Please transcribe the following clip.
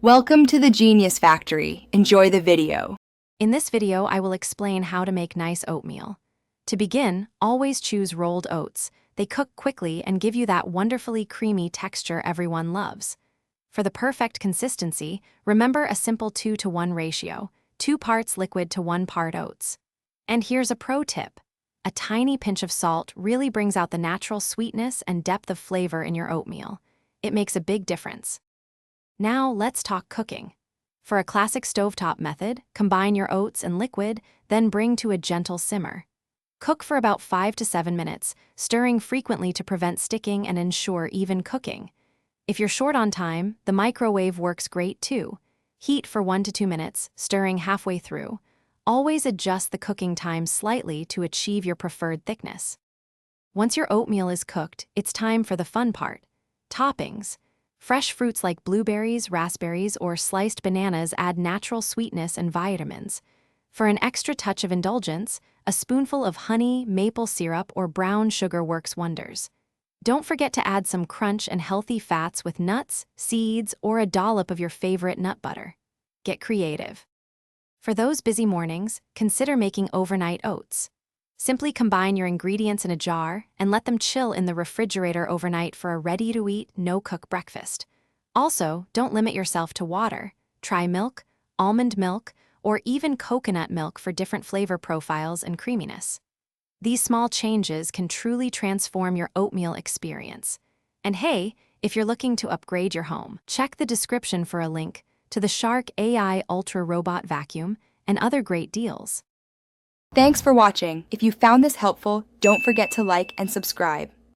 Welcome to the Genius Factory. Enjoy the video. In this video, I will explain how to make nice oatmeal. To begin, always choose rolled oats. They cook quickly and give you that wonderfully creamy texture everyone loves. For the perfect consistency, remember a simple 2-to-1 ratio, 2 parts liquid to 1 part oats. And here's a pro tip. A tiny pinch of salt really brings out the natural sweetness and depth of flavor in your oatmeal. It makes a big difference. Now let's talk cooking. For a classic stovetop method, combine your oats and liquid, then bring to a gentle simmer. Cook for about 5 to 7 minutes, stirring frequently to prevent sticking and ensure even cooking. If you're short on time, the microwave works great too. Heat for 1 to 2 minutes, stirring halfway through. Always adjust the cooking time slightly to achieve your preferred thickness. Once your oatmeal is cooked, it's time for the fun part: toppings. Fresh fruits like blueberries, raspberries, or sliced bananas add natural sweetness and vitamins. For an extra touch of indulgence, a spoonful of honey, maple syrup, or brown sugar works wonders. Don't forget to add some crunch and healthy fats with nuts, seeds, or a dollop of your favorite nut butter. Get creative. For those busy mornings, consider making overnight oats. Simply combine your ingredients in a jar and let them chill in the refrigerator overnight for a ready-to-eat, no-cook breakfast. Also, don't limit yourself to water. Try milk, almond milk, or even coconut milk for different flavor profiles and creaminess. These small changes can truly transform your oatmeal experience. And hey, if you're looking to upgrade your home, check the description for a link to the Shark AI Ultra Robot Vacuum and other great deals. Thanks for watching. If you found this helpful, don't forget to like and subscribe.